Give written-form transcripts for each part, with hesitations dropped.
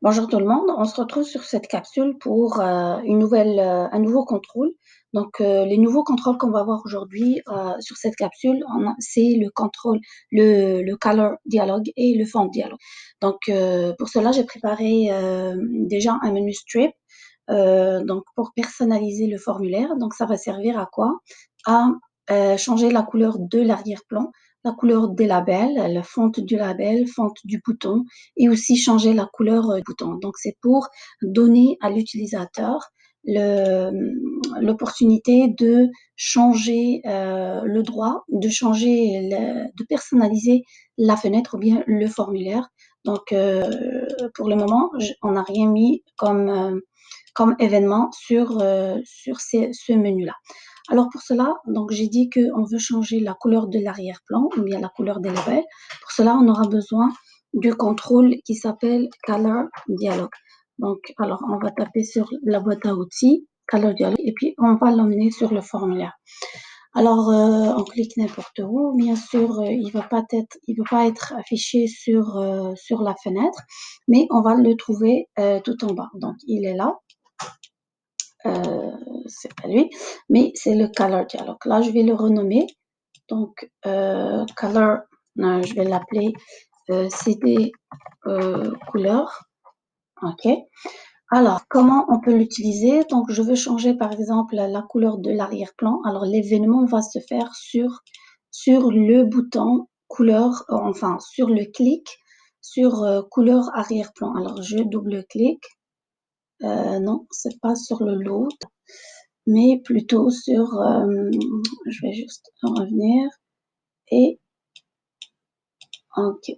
Bonjour tout le monde, on se retrouve sur cette capsule pour un nouveau contrôle. Les nouveaux contrôles qu'on va voir aujourd'hui sur cette capsule, c'est le contrôle, le color dialogue et le font dialogue. Pour cela, j'ai préparé déjà un menu strip pour personnaliser le formulaire. Donc, ça va servir à quoi? À changer la couleur de l'arrière-plan, la couleur des labels, la fonte du label, fonte du bouton et aussi changer la couleur du bouton. Donc, c'est pour donner à l'utilisateur l'opportunité de changer le droit, de personnaliser la fenêtre ou bien le formulaire. Pour le moment, on n'a rien mis comme événement sur ce menu-là. Alors pour cela, donc j'ai dit qu'on veut changer la couleur de l'arrière-plan ou bien la couleur des labels. Pour cela, on aura besoin du contrôle qui s'appelle Color Dialog. Alors on va taper sur la boîte à outils Color Dialog et puis on va l'emmener sur le formulaire. Alors on clique n'importe où. Bien sûr, il va pas être affiché sur la fenêtre, mais on va le trouver tout en bas. Donc il est là. C'est pas lui, mais c'est le Color Dialog. Là, je vais le renommer. Color, je vais l'appeler CD couleur. OK. Alors, comment on peut l'utiliser? Donc, je veux changer, par exemple, la couleur de l'arrière-plan. Alors, l'événement va se faire sur le bouton couleur, sur le clic sur couleur arrière-plan. Alors, je double-clique. Non, c'est pas sur le load, mais plutôt sur, je vais juste revenir et ok.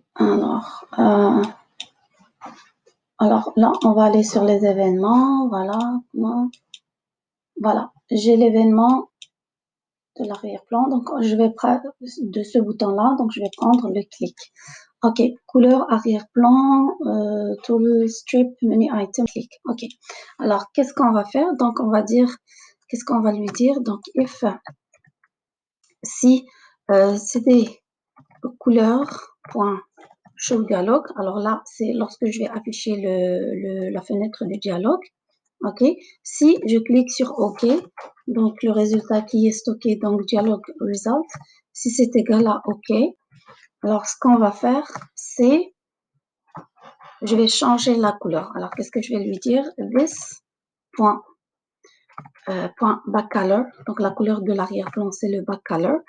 Alors là, on va aller sur les événements, voilà, voilà, j'ai l'événement de l'arrière-plan, donc je vais prendre de ce bouton-là, donc je vais prendre le clic. Ok, couleur arrière-plan, tool strip, menu item, clic. Ok. Alors, qu'est-ce qu'on va faire? Donc, on va dire, qu'est-ce qu'on va lui dire? Donc, if si CD couleur.show dialogue, alors là, c'est lorsque je vais afficher la fenêtre du dialogue. OK. Si je clique sur OK, donc le résultat qui est stocké dans le dialogue result, si c'est égal à OK, alors ce qu'on va faire, c'est, je vais changer la couleur. Alors, qu'est-ce que je vais lui dire? This point backcolor, donc la couleur de l'arrière-plan, c'est le backcolor,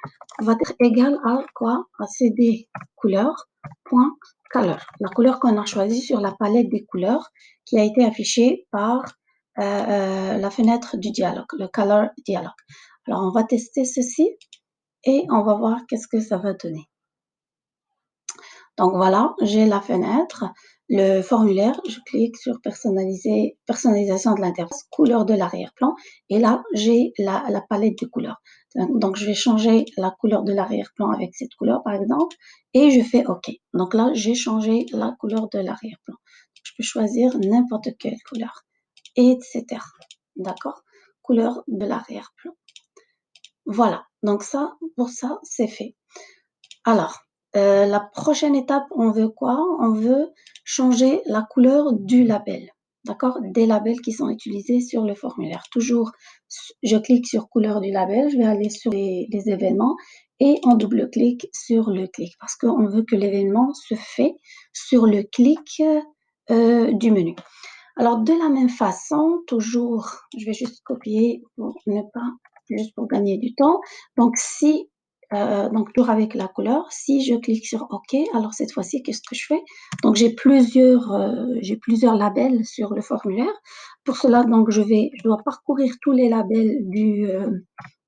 va être égal à quoi? À CD couleur.color, la couleur qu'on a choisie sur la palette des couleurs qui a été affichée par la fenêtre du dialogue, le color dialogue. Alors, on va tester ceci et on va voir qu'est-ce que ça va donner. Donc voilà, j'ai la fenêtre, le formulaire, je clique sur personnalisation de l'interface, couleur de l'arrière-plan, et là, j'ai la palette de couleurs. Donc, je vais changer la couleur de l'arrière-plan avec cette couleur, par exemple, et je fais OK. Donc là, j'ai changé la couleur de l'arrière-plan. Je peux choisir n'importe quelle couleur, etc. D'accord? Couleur de l'arrière-plan. Voilà. Donc ça, pour ça, c'est fait. Alors, la prochaine étape, on veut quoi? On veut changer la couleur du label, d'accord? Des labels qui sont utilisés sur le formulaire. Toujours, je clique sur couleur du label, je vais aller sur les événements et on double-clique sur le clic parce qu'on veut que l'événement se fait sur le clic du menu. Alors, de la même façon, toujours, je vais juste copier juste pour gagner du temps. Donc, toujours avec la couleur, si je clique sur OK, alors cette fois-ci, qu'est-ce que je fais? Donc, j'ai plusieurs labels sur le formulaire. Pour cela, donc, je dois parcourir tous les labels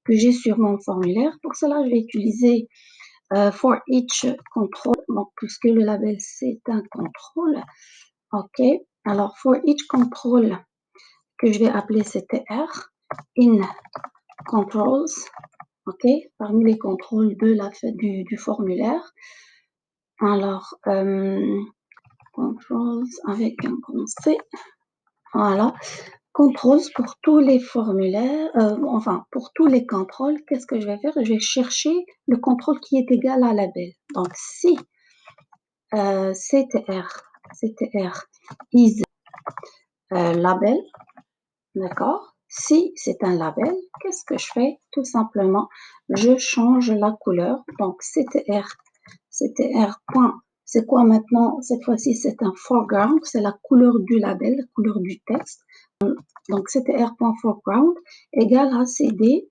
que j'ai sur mon formulaire. Pour cela, je vais utiliser for each control, donc, puisque le label, c'est un contrôle. OK. Alors, for each control, que je vais appeler CTR, in controls, OK, parmi les contrôles du formulaire. Alors, controls avec un grand C, voilà. Controls pour tous les formulaires, pour tous les contrôles, qu'est-ce que je vais faire? Je vais chercher le contrôle qui est égal à label. Donc, si CTR is label, d'accord? Si c'est un label, qu'est-ce que je fais? Tout simplement, je change la couleur. Donc, CTR point, c'est quoi maintenant? Cette fois-ci, c'est un foreground, c'est la couleur du label, la couleur du texte. Donc, CTR.foreground égale à CD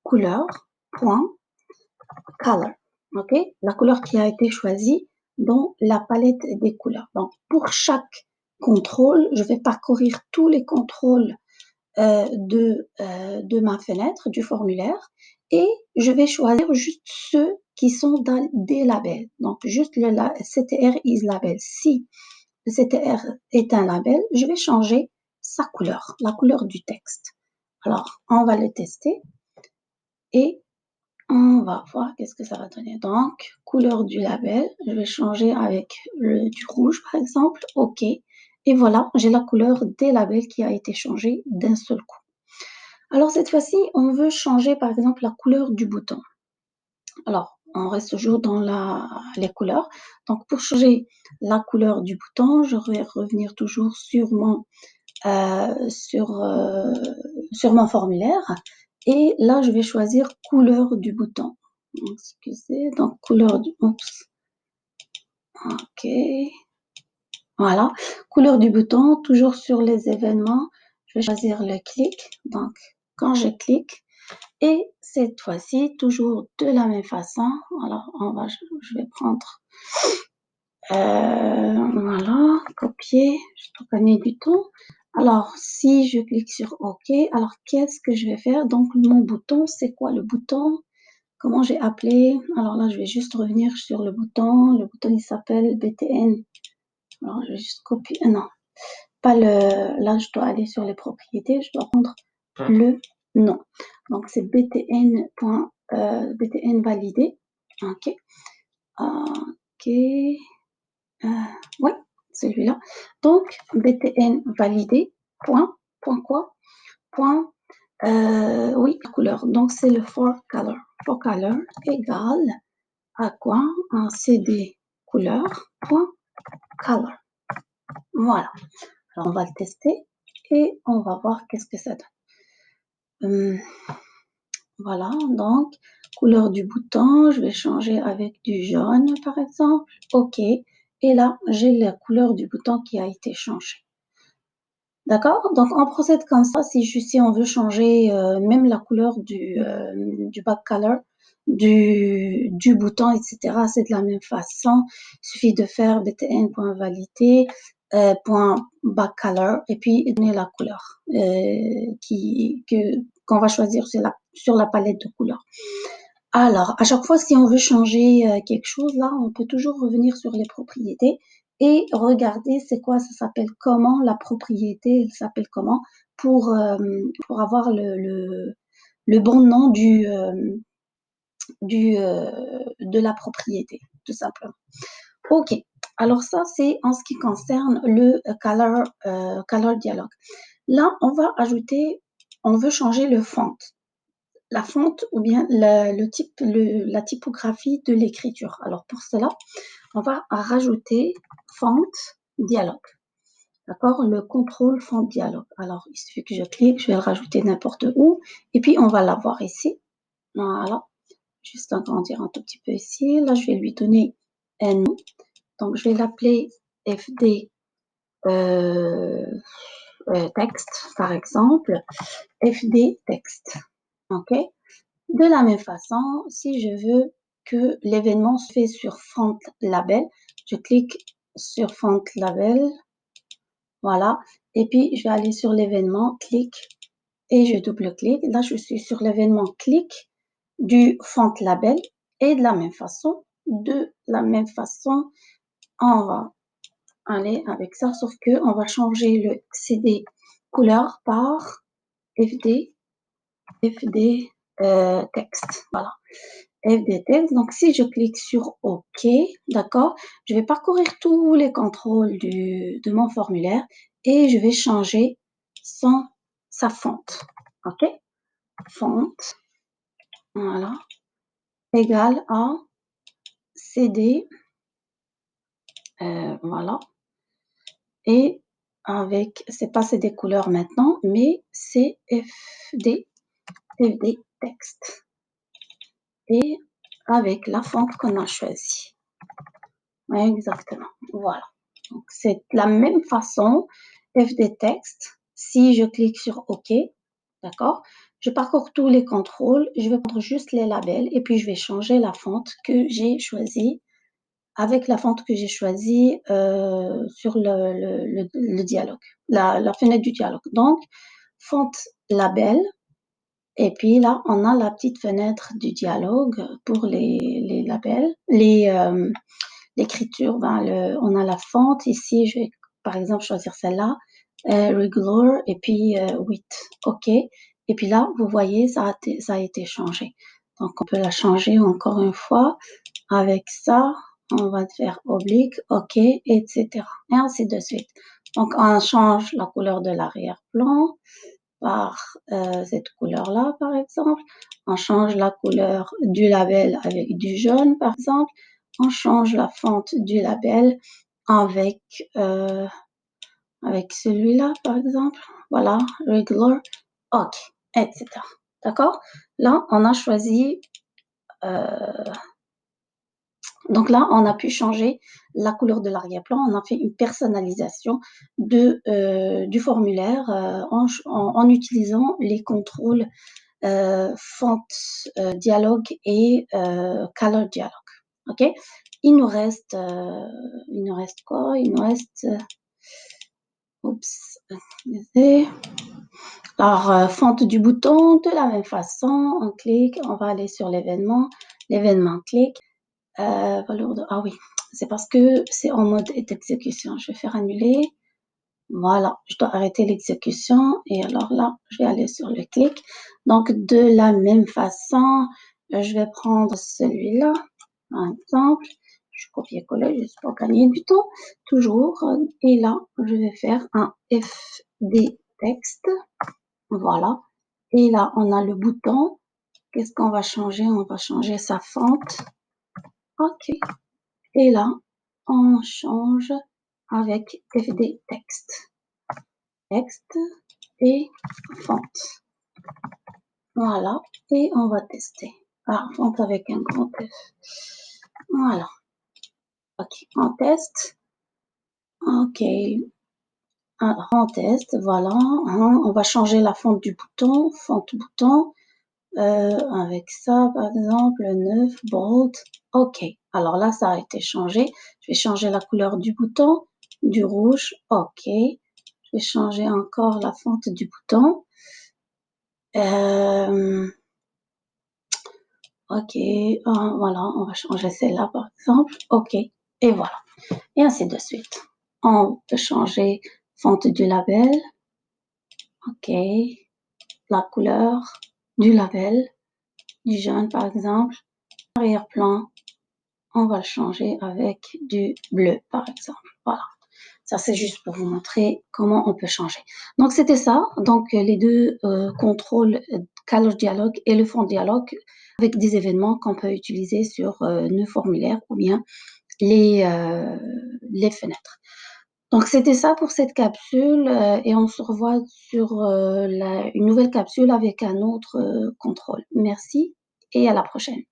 couleur.color. OK? La couleur qui a été choisie dans la palette des couleurs. Donc, pour chaque contrôle, je vais parcourir tous les contrôles de ma fenêtre, du formulaire, et je vais choisir juste ceux qui sont dans des labels. Donc, juste le CTR is label. Si le CTR est un label, je vais changer sa couleur, la couleur du texte. Alors, on va le tester et on va voir qu'est-ce que ça va donner. Donc, couleur du label, je vais changer avec du rouge, par exemple. OK. Et voilà, j'ai la couleur des labels qui a été changée d'un seul coup. Alors, cette fois-ci, on veut changer, par exemple, la couleur du bouton. Alors, on reste toujours dans les couleurs. Donc, pour changer la couleur du bouton, je vais revenir toujours sur sur mon formulaire. Et là, je vais choisir couleur du bouton. Excusez, donc couleur du... Oups. OK. Voilà. Couleur du bouton, toujours sur les événements. Je vais choisir le clic. Donc, quand je clique, et cette fois-ci, toujours de la même façon. Alors, je vais prendre... voilà, copier, je peux gagner du temps. Alors, si je clique sur OK, alors qu'est-ce que je vais faire? Donc, mon bouton, c'est quoi le bouton? Comment j'ai appelé? Alors là, je vais juste revenir sur le bouton. Le bouton, il s'appelle BTN. Alors, je vais juste copier. Non, pas le... Là, je dois aller sur les propriétés. Je dois prendre le nom. Donc, c'est BTN. BTN validé. OK. OK. Oui, celui-là. Donc, BTN validé. Point quoi? Point, oui, couleur. Donc, c'est le for color. For color égale à quoi? Un CD couleur. Point color. Voilà. Alors, on va le tester et on va voir qu'est-ce que ça donne. Voilà, donc, couleur du bouton, je vais changer avec du jaune, par exemple. OK. Et là, j'ai la couleur du bouton qui a été changée. D'accord? Donc, on procède comme ça. Si on veut changer même la couleur du back color, du bouton, etc., c'est de la même façon. Il suffit de faire btn.validé, .back color, et puis donner la couleur qu'on va choisir sur la palette de couleurs. Alors, à chaque fois, si on veut changer quelque chose, là, on peut toujours revenir sur les propriétés et regarder c'est quoi, ça s'appelle comment, la propriété, elle s'appelle comment, pour avoir le bon nom de la propriété, tout simplement. OK. Alors ça, c'est en ce qui concerne le color dialogue. Là, on veut changer le font, la fonte ou bien la typographie de l'écriture. Alors pour cela, on va rajouter fonte dialogue. D'accord? Le contrôle fonte dialogue. Alors il suffit que je clique, je vais le rajouter n'importe où et puis on va l'avoir ici. Voilà. Juste agrandir un tout petit peu ici. Là, je vais lui donner un nom. Donc je vais l'appeler FD texte, par exemple. FD texte. OK? De la même façon, si je veux que l'événement se fait sur Font Label, je clique sur Font Label, voilà, et puis je vais aller sur l'événement, clic, et je double-clique. Là, je suis sur l'événement clic du Font Label, et de la même façon, on va aller avec ça, sauf que on va changer le CD couleur par FD texte, voilà. FDText. Donc, si je clique sur OK, d'accord, je vais parcourir tous les contrôles de mon formulaire et je vais changer sa fonte. OK? Fonte, voilà, égale à CD, voilà, et avec, c'est pas CD couleurs maintenant, mais FD texte et avec la fente qu'on a choisie. Exactement, voilà. Donc, c'est la même façon, FD texte. Si je clique sur OK, d'accord, je parcours tous les contrôles, je vais prendre juste les labels et puis je vais changer la fente que j'ai choisie avec la fente que j'ai choisie sur le dialogue, la fenêtre du dialogue. Donc, fente label, et puis là, on a la petite fenêtre du dialogue pour les labels, l'écriture. Ben, on a la fente. Ici, je vais par exemple choisir celle-là, regular, et puis with. OK. Et puis là, vous voyez, ça a été changé. Donc, on peut la changer encore une fois avec ça. On va faire oblique, OK, etc. Et ainsi de suite. Donc, on change la couleur de l'arrière-plan par cette couleur-là, par exemple. On change la couleur du label avec du jaune, par exemple. On change la fente du label avec, avec celui-là, par exemple. Voilà, regular, OK, etc. D'accord? Là, on a choisi donc là, on a pu changer la couleur de l'arrière-plan, on a fait une personnalisation du formulaire en utilisant les contrôles font dialogue et color dialogue. OK? Il nous reste quoi? Il nous reste, oups, alors, fente du bouton, de la même façon, on clique, on va aller sur l'événement clique. Valeur de, ah oui, c'est parce que c'est en mode d'exécution. Je vais faire annuler. Voilà, je dois arrêter l'exécution et alors là, je vais aller sur le clic. Donc, de la même façon, je vais prendre celui-là, par exemple. Je copie-coller juste pour gagner du temps, toujours. Et là, je vais faire un FD texte. Voilà. Et là, on a le bouton. Qu'est-ce qu'on va changer? On va changer sa fente. OK. Et là, on change avec FD texte. Texte et fonte. Voilà. Et on va tester. Ah, fonte avec un grand F. Voilà. OK. On teste. OK. Alors, on teste. Voilà. On va changer la fonte du bouton. Fonte bouton. Avec ça, par exemple, 9, bold. OK. Alors là, ça a été changé. Je vais changer la couleur du bouton. Du rouge. OK. Je vais changer encore la fonte du bouton. OK, voilà, on va changer celle-là par exemple. OK, et voilà. Et ainsi de suite. On peut changer fonte du label. OK, la couleur du label, du jaune par exemple. Arrière-plan, on va le changer avec du bleu par exemple. Voilà. Ça, c'est juste pour vous montrer comment on peut changer. Donc, c'était ça. Donc, les deux contrôles Color Dialogue et le fond dialogue avec des événements qu'on peut utiliser sur nos formulaires ou bien les fenêtres. Donc, c'était ça pour cette capsule et on se revoit sur une nouvelle capsule avec un autre contrôle. Merci et à la prochaine.